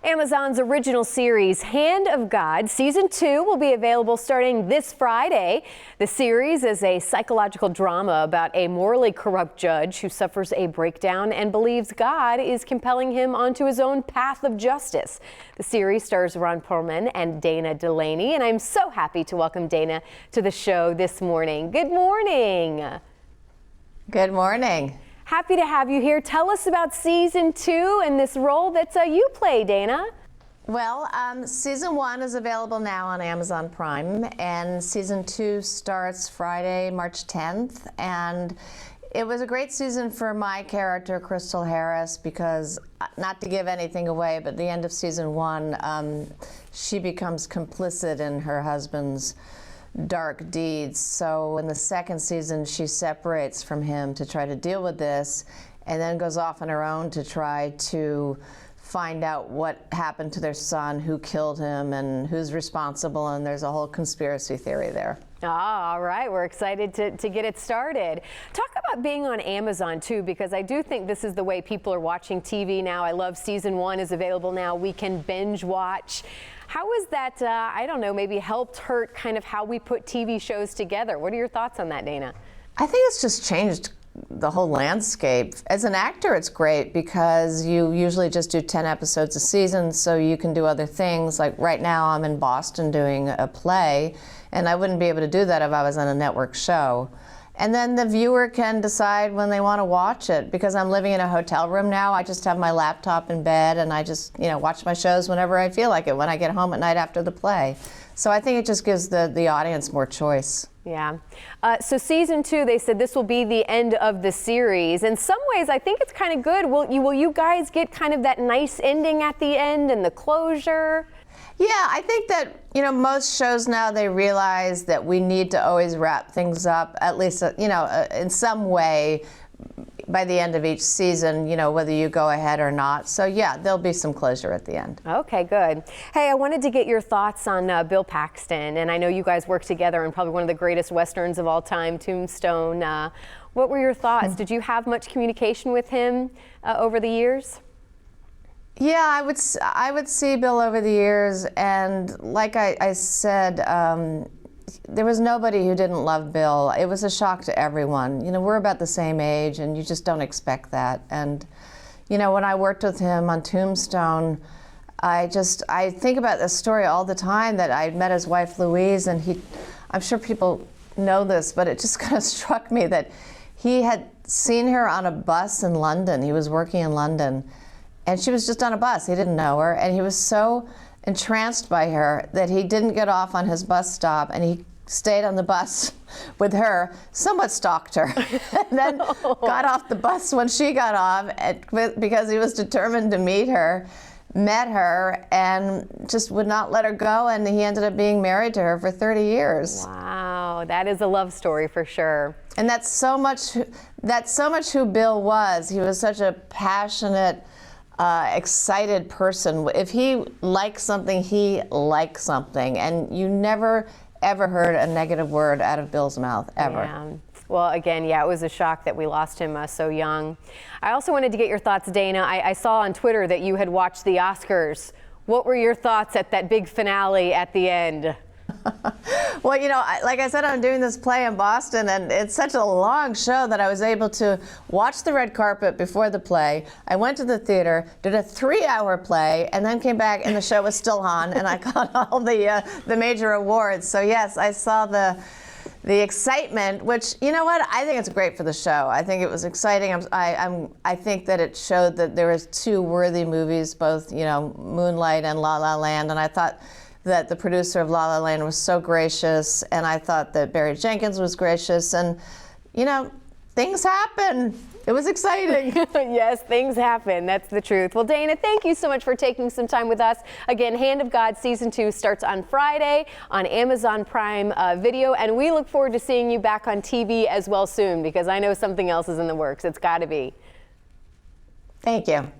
Amazon's original series, Hand of God, Season 2 will be available starting this Friday. The series is a psychological drama about a morally corrupt judge who suffers a breakdown and believes God is compelling him onto his own path of justice. The series stars Ron Perlman and Dana Delany, and I'm so happy to welcome Dana to the show this morning. Good morning. Good morning. Happy to have you here. Tell us about Season 2 and this role that you play, Dana. Well, Season 1 is available now on Amazon Prime, and Season 2 starts Friday, March 10th. And it was a great season for my character, Crystal Harris, because, not to give anything away, but at the end of Season 1, she becomes complicit in her husband's dark deeds. So in the second season, she separates from him to try to deal with this, and then goes off on her own to try to find out what happened to their son, who killed him, and who's responsible, and there's a whole conspiracy theory there. All right, we're excited to get it started. Talk about being on Amazon too, because I do think this is the way people are watching TV now. I love Season 1 is available now. We can binge watch. How has that, I don't know, maybe helped hurt kind of how we put TV shows together? What are your thoughts on that, Dana? I think it's just changed the whole landscape. As an actor, it's great because you usually just do 10 episodes a season, so you can do other things. Like right now, I'm in Boston doing a play, and I wouldn't be able to do that if I was on a network show. And then the viewer can decide when they want to watch it. Because I'm living in a hotel room now, I just have my laptop in bed, and I just, watch my shows whenever I feel like it, when I get home at night after the play. So I think it just gives the audience more choice. Yeah. So Season 2, they said this will be the end of the series. In some ways, I think it's kind of good. Will you guys get kind of that nice ending at the end and the closure? Yeah, I think that, most shows now, they realize that we need to always wrap things up, at least, in some way by the end of each season, whether you go ahead or not. So yeah, there'll be some closure at the end. Okay, good. Hey, I wanted to get your thoughts on Bill Paxton, and I know you guys work together in probably one of the greatest Westerns of all time, Tombstone. What were your thoughts? Did you have much communication with him over the years? Yeah, I would see Bill over the years, and like I said, there was nobody who didn't love Bill. It was a shock to everyone. We're about the same age, and you just don't expect that. And, when I worked with him on Tombstone, I think about this story all the time, that I met his wife Louise, and I'm sure people know this, but it just kind of struck me that he had seen her on a bus in London. He was working in London, and she was just on a bus. He didn't know her, and he was so entranced by her that he didn't get off on his bus stop, and he stayed on the bus with her, somewhat stalked her, and then got off the bus when she got off because he was determined to meet her, met her, and just would not let her go, and he ended up being married to her for 30 years. Wow, that is a love story for sure. And that's so much who Bill was. He was such a passionate, excited person. If he liked something, he liked something, and you never ever heard a negative word out of Bill's mouth, ever. Yeah. Well, again, yeah, it was a shock that we lost him so young. I also wanted to get your thoughts, Dana. I saw on Twitter that you had watched the Oscars. What were your thoughts at that big finale at the end? Well, like I said, I'm doing this play in Boston, and it's such a long show that I was able to watch the red carpet before the play. I went to the theater, did a 3-hour play, and then came back, and the show was still on, and I got all the major awards. So yes, I saw the excitement, which, I think it's great for the show. I think it was exciting. I think that it showed that there was two worthy movies, both, Moonlight and La La Land, and I thought that the producer of La La Land was so gracious, and I thought that Barry Jenkins was gracious, and, things happen. It was exciting. Yes, things happen. That's the truth. Well, Dana, thank you so much for taking some time with us. Again, Hand of God Season 2 starts on Friday on Amazon Prime Video, and we look forward to seeing you back on TV as well soon, because I know something else is in the works. It's got to be. Thank you.